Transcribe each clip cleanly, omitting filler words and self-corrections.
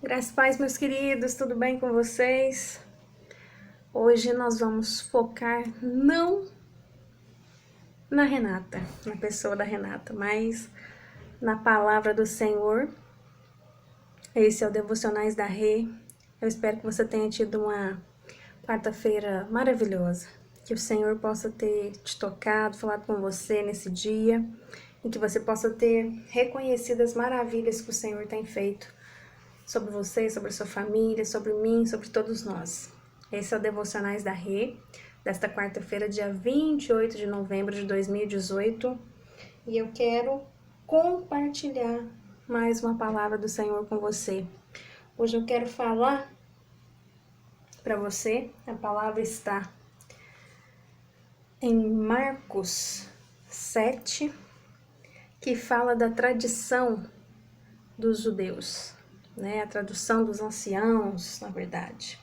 Graças e paz, meus queridos, tudo bem com vocês? Hoje nós vamos focar não na Renata, na pessoa da Renata, mas na palavra do Senhor. Esse é o Devocionais da Rê. Eu espero que você tenha tido uma quarta-feira maravilhosa, que o Senhor possa ter te tocado, falado com você nesse dia, e que você possa ter reconhecido as maravilhas que o Senhor tem feito sobre você, sobre a sua família, sobre mim, sobre todos nós. Esse é o Devocionais da Rê, desta quarta-feira, dia 28 de novembro de 2018. E eu quero compartilhar mais uma palavra do Senhor com você. Hoje eu quero falar para você, a palavra está em Marcos 7, que fala da tradição dos judeus, né? A tradução dos anciãos, na verdade.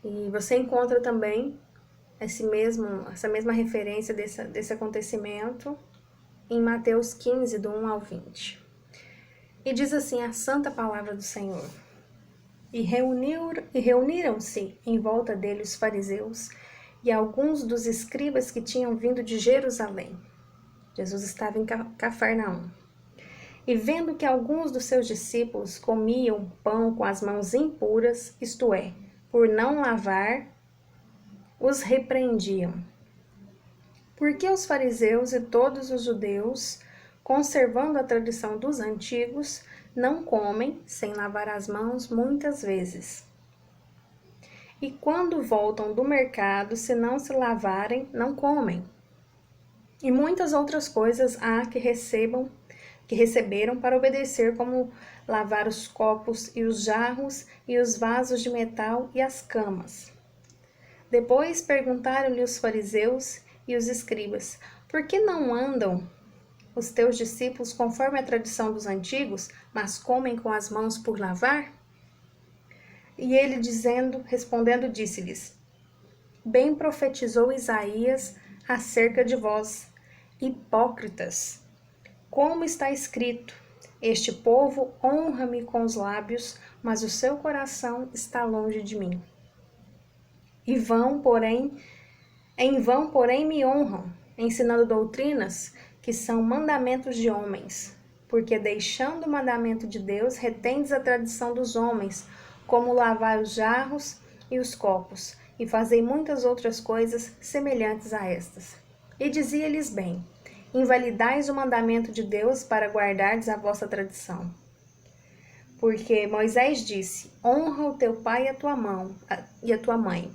E você encontra também essa mesma referência desse acontecimento em Mateus 15, do 1 ao 20. E diz assim a santa palavra do Senhor. E reuniram-se em volta dele os fariseus e alguns dos escribas que tinham vindo de Jerusalém. Jesus estava em Cafarnaum. E vendo que alguns dos seus discípulos comiam pão com as mãos impuras, isto é, por não lavar, os repreendiam. Porque os fariseus e todos os judeus, conservando a tradição dos antigos, não comem sem lavar as mãos muitas vezes. E quando voltam do mercado, se não se lavarem, não comem. E muitas outras coisas há que receberam para obedecer, como lavar os copos e os jarros e os vasos de metal e as camas. Depois perguntaram-lhe os fariseus e os escribas: por que não andam os teus discípulos conforme a tradição dos antigos, mas comem com as mãos por lavar? E ele respondendo, disse-lhes: bem profetizou Isaías acerca de vós, hipócritas. Como está escrito: este povo honra-me com os lábios, mas o seu coração está longe de mim. Em vão, porém, me honram, ensinando doutrinas que são mandamentos de homens. Porque deixando o mandamento de Deus, retendes a tradição dos homens, como lavar os jarros e os copos, e fazei muitas outras coisas semelhantes a estas. E dizia-lhes bem: invalidais o mandamento de Deus para guardardes a vossa tradição. Porque Moisés disse: honra o teu pai e a tua mãe.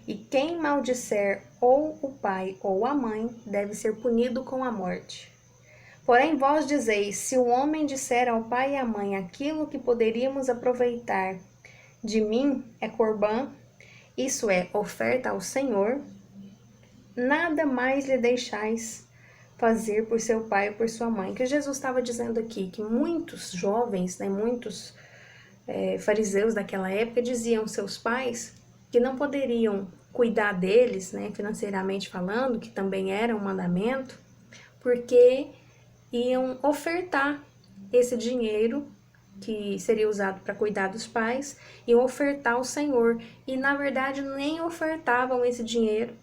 E quem maldisser ou o pai ou a mãe deve ser punido com a morte. Porém vós dizeis: se o homem disser ao pai e à mãe aquilo que poderíamos aproveitar de mim é corbã, isso é, oferta ao Senhor, nada mais lhe deixais fazer por seu pai ou por sua mãe. Que Jesus estava dizendo aqui que muitos jovens, muitos fariseus daquela época diziam aos seus pais que não poderiam cuidar deles, financeiramente falando, que também era um mandamento, porque iam ofertar esse dinheiro que seria usado para cuidar dos pais, iam ofertar ao Senhor. E na verdade nem ofertavam esse dinheiro,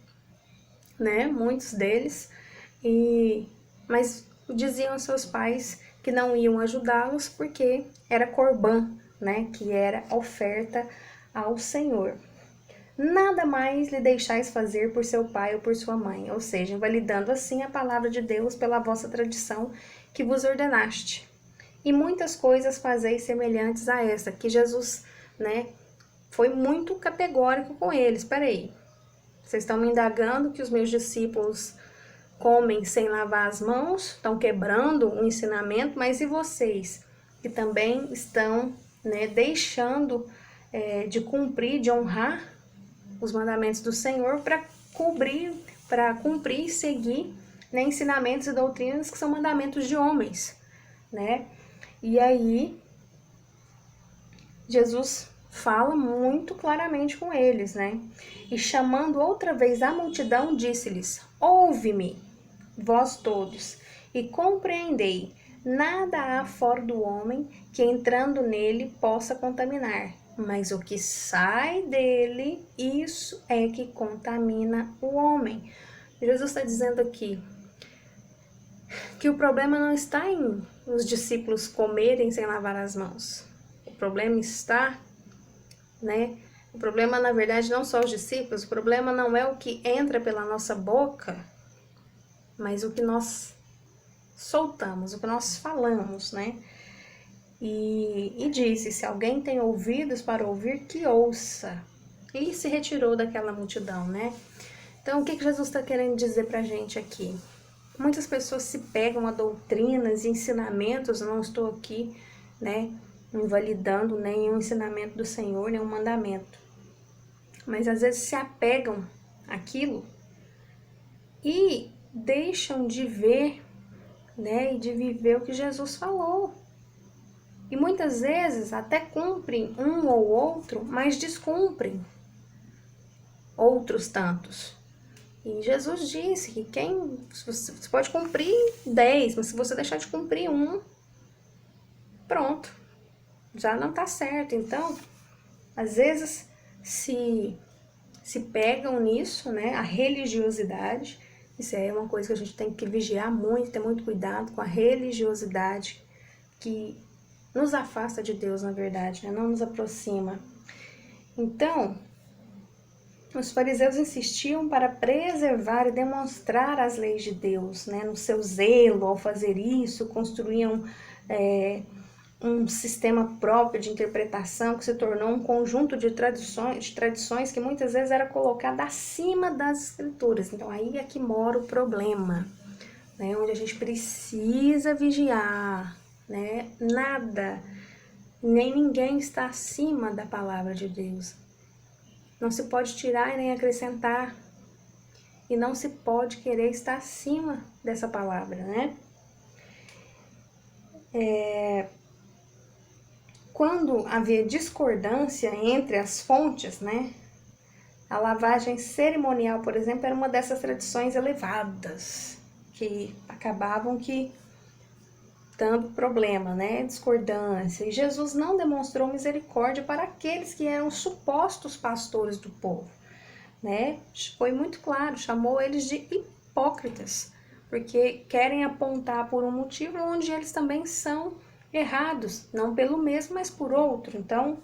muitos deles, mas diziam aos seus pais que não iam ajudá-los porque era corbã, que era oferta ao Senhor. Nada mais lhe deixais fazer por seu pai ou por sua mãe, ou seja, invalidando assim a palavra de Deus pela vossa tradição que vos ordenaste. E muitas coisas fazeis semelhantes a essa, que Jesus, foi muito categórico com eles. Espera aí, vocês estão me indagando que os meus discípulos comem sem lavar as mãos, estão quebrando o ensinamento, mas e vocês que também estão deixando de cumprir, de honrar os mandamentos do Senhor para cumprir e seguir ensinamentos e doutrinas que são mandamentos de homens, E aí Jesus fala muito claramente com eles, E chamando outra vez a multidão, disse-lhes: ouve-me, vós todos, e compreendei. Nada há fora do homem que entrando nele possa contaminar, mas o que sai dele, isso é que contamina o homem. Jesus está dizendo aqui que o problema não está em os discípulos comerem sem lavar as mãos. O problema está, né? O problema, na verdade, não só os discípulos, o problema não é o que entra pela nossa boca, mas o que nós soltamos, o que nós falamos, né? E disse, se alguém tem ouvidos para ouvir, que ouça. E se retirou daquela multidão, né? Então, o que Jesus está querendo dizer pra gente aqui? Muitas pessoas se pegam a doutrinas e ensinamentos, não estou aqui, né, invalidando nenhum ensinamento do Senhor, nenhum mandamento. Mas às vezes se apegam àquilo e deixam de ver, né, e de viver o que Jesus falou. E muitas vezes até cumprem um ou outro, mas descumprem outros tantos. E Jesus disse que você pode cumprir 10, mas se você deixar de cumprir um, pronto, já não tá certo. Então, às vezes se pegam nisso, né, a religiosidade. Isso é uma coisa que a gente tem que vigiar muito, ter muito cuidado com a religiosidade que nos afasta de Deus, na verdade, né, não nos aproxima. Então, os fariseus insistiam para preservar e demonstrar as leis de Deus, né? No seu zelo ao fazer isso, construíam um sistema próprio de interpretação que se tornou um conjunto de tradições que muitas vezes era colocada acima das escrituras. Então aí é que mora o problema, né? Onde a gente precisa vigiar, né? Nada, nem ninguém está acima da palavra de Deus. Não se pode tirar e nem acrescentar. E não se pode querer estar acima dessa palavra, né? Quando havia discordância entre as fontes, né? A lavagem cerimonial, por exemplo, era uma dessas tradições elevadas, que acabavam dando problema, né? Discordância. E Jesus não demonstrou misericórdia para aqueles que eram supostos pastores do povo, né? Foi muito claro, chamou eles de hipócritas, porque querem apontar por um motivo onde eles também são errados, não pelo mesmo, mas por outro. Então,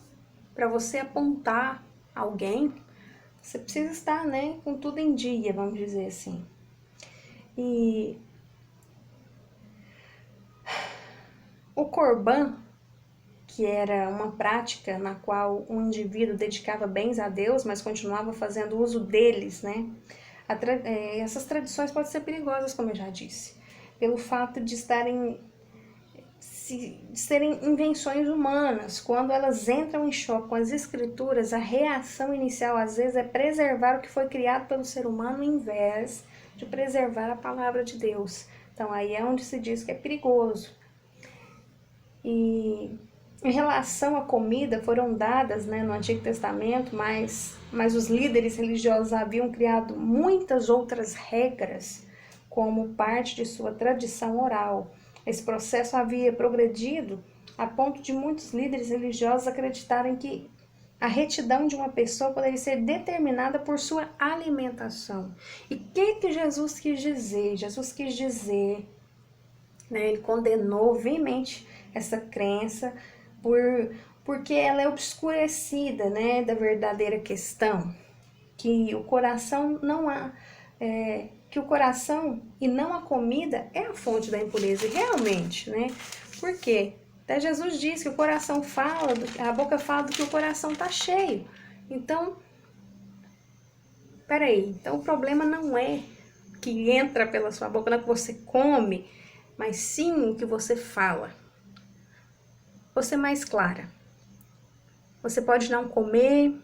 para você apontar alguém, você precisa estar, né, com tudo em dia, vamos dizer assim. E o Corban, que era uma prática na qual um indivíduo dedicava bens a Deus, mas continuava fazendo uso deles, né? Essas tradições podem ser perigosas, como eu já disse, pelo fato de serem invenções humanas. Quando elas entram em choque com as escrituras, a reação inicial às vezes é preservar o que foi criado pelo ser humano em vez de preservar a palavra de Deus. Então aí é onde se diz que é perigoso. E em relação à comida, foram dadas, né, no Antigo Testamento, mas os líderes religiosos haviam criado muitas outras regras como parte de sua tradição oral. Esse processo havia progredido a ponto de muitos líderes religiosos acreditarem que a retidão de uma pessoa poderia ser determinada por sua alimentação. E o que Jesus quis dizer? Jesus quis dizer, né, ele condenou veemente essa crença porque ela é obscurecida, né, da verdadeira questão, que o coração não há, que o coração e não a comida é a fonte da impureza, e realmente, né? Por quê? Até Jesus diz que o coração fala, a boca fala do que o coração tá cheio. Então, peraí, então o problema não é que entra pela sua boca, não é que você come, mas sim o que você fala. Vou ser mais clara. Você pode não comer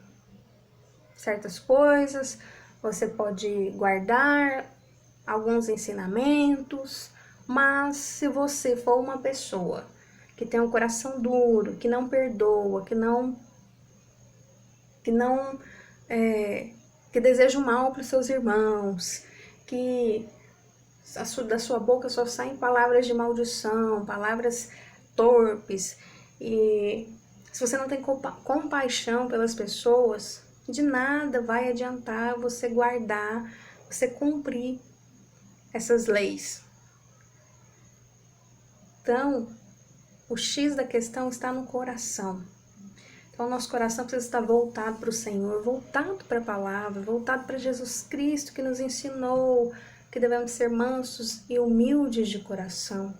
certas coisas, você pode guardar alguns ensinamentos, mas se você for uma pessoa que tem um coração duro, que não perdoa, que deseja o mal para os seus irmãos, que da sua boca só saem palavras de maldição, palavras torpes, e se você não tem compaixão pelas pessoas, de nada vai adiantar você guardar, você cumprir essas leis. Então, o X da questão está no coração. Então, o nosso coração precisa estar voltado para o Senhor, voltado para a palavra, voltado para Jesus Cristo, que nos ensinou que devemos ser mansos e humildes de coração.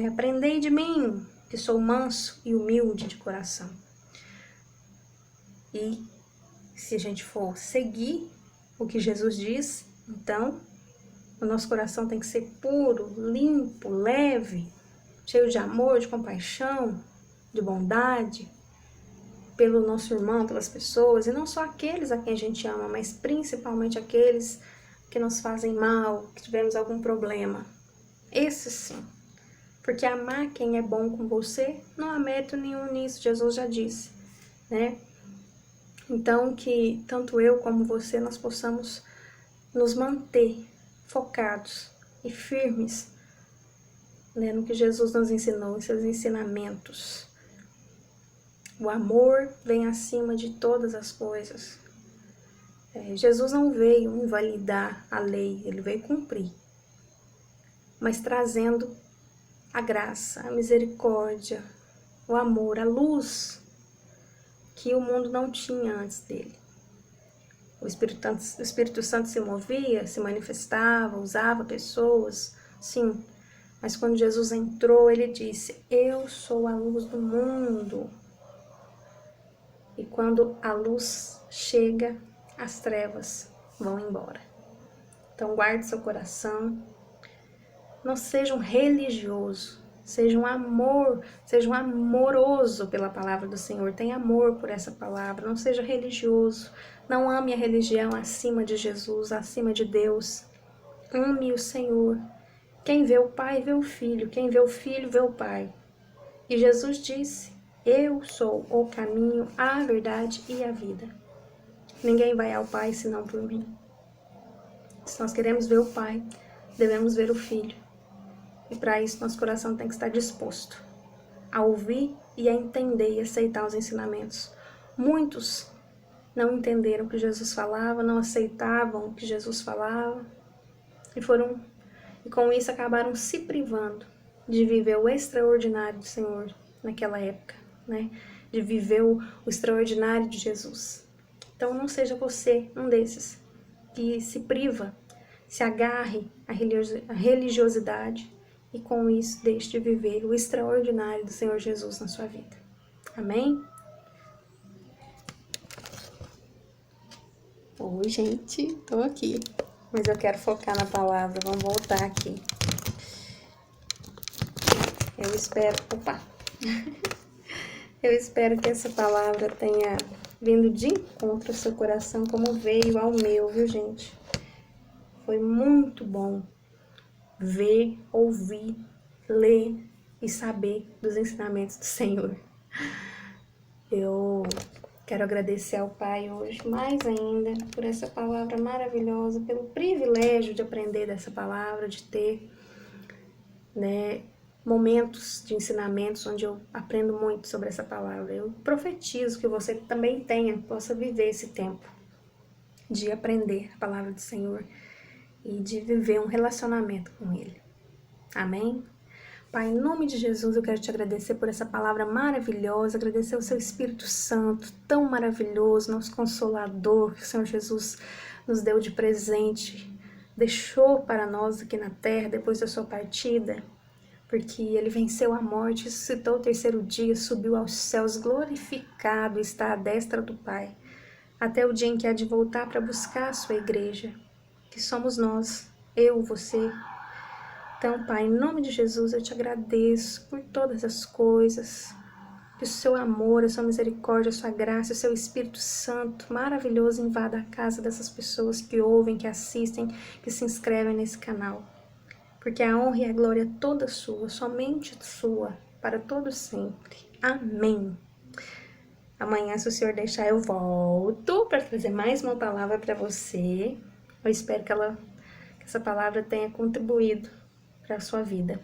Aprendei de mim, que sou manso e humilde de coração. E se a gente for seguir o que Jesus diz, então o nosso coração tem que ser puro, limpo, leve, cheio de amor, de compaixão, de bondade, pelo nosso irmão, pelas pessoas, e não só aqueles a quem a gente ama, mas principalmente aqueles que nos fazem mal, que tivemos algum problema. Esse sim. Porque amar quem é bom com você não há mérito nenhum nisso, Jesus já disse, né? Então, que tanto eu como você, nós possamos nos manter focados e firmes, né, no que Jesus nos ensinou, em seus ensinamentos. O amor vem acima de todas as coisas. Jesus não veio invalidar a lei, ele veio cumprir, mas trazendo a graça, a misericórdia, o amor, a luz que o mundo não tinha antes dele. O Espírito Santo se movia, se manifestava, usava pessoas, sim, mas quando Jesus entrou, ele disse: eu sou a luz do mundo. E quando a luz chega, as trevas vão embora. Então guarde seu coração, não seja um religioso, seja um amoroso pela palavra do Senhor, tenha amor por essa palavra, não seja religioso, não ame a religião acima de Jesus, acima de Deus, ame o Senhor. Quem vê o Pai, vê o Filho, quem vê o Filho, vê o Pai. E Jesus disse: eu sou o caminho, a verdade e a vida. Ninguém vai ao Pai senão por mim. Se nós queremos ver o Pai, devemos ver o Filho. E para isso, nosso coração tem que estar disposto a ouvir e a entender e aceitar os ensinamentos. Muitos não entenderam o que Jesus falava, não aceitavam o que Jesus falava, e com isso acabaram se privando de viver o extraordinário do Senhor naquela época, né? De viver o extraordinário de Jesus. Então não seja você um desses que se priva, se agarre à religiosidade e com isso deixe de viver o extraordinário do Senhor Jesus na sua vida. Amém? Oi, gente, tô aqui, mas eu quero focar na palavra, vamos voltar aqui. Eu espero que essa palavra tenha vindo de encontro ao seu coração como veio ao meu, viu, gente? Foi muito bom ver, ouvir, ler e saber dos ensinamentos do Senhor. Eu quero agradecer ao Pai hoje, mais ainda, por essa palavra maravilhosa, pelo privilégio de aprender dessa palavra, de ter, né, momentos de ensinamentos onde eu aprendo muito sobre essa palavra. Eu profetizo que você também possa viver esse tempo de aprender a palavra do Senhor e de viver um relacionamento com Ele. Amém? Pai, em nome de Jesus, eu quero te agradecer por essa palavra maravilhosa, agradecer ao seu Espírito Santo, tão maravilhoso, nosso Consolador, que o Senhor Jesus nos deu de presente, deixou para nós aqui na terra depois da sua partida, porque ele venceu a morte, ressuscitou o terceiro dia, subiu aos céus, glorificado, está à destra do Pai, até o dia em que há de voltar para buscar a sua igreja, que somos nós, eu, você. Então, Pai, em nome de Jesus, eu te agradeço por todas as coisas, que o seu amor, a sua misericórdia, a sua graça, o seu Espírito Santo maravilhoso invada a casa dessas pessoas que ouvem, que assistem, que se inscrevem nesse canal. Porque a honra e a glória é toda sua, somente sua, para todo sempre. Amém. Amanhã, se o Senhor deixar, eu volto para trazer mais uma palavra para você. Eu espero que ela que essa palavra tenha contribuído para a sua vida,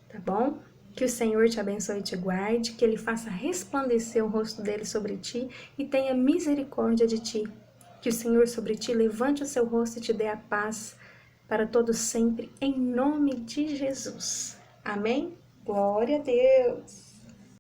tá bom? Que o Senhor te abençoe e te guarde, que Ele faça resplandecer o rosto dele sobre ti e tenha misericórdia de ti. Que o Senhor sobre ti levante o seu rosto e te dê a paz para todos sempre, em nome de Jesus. Amém? Glória a Deus!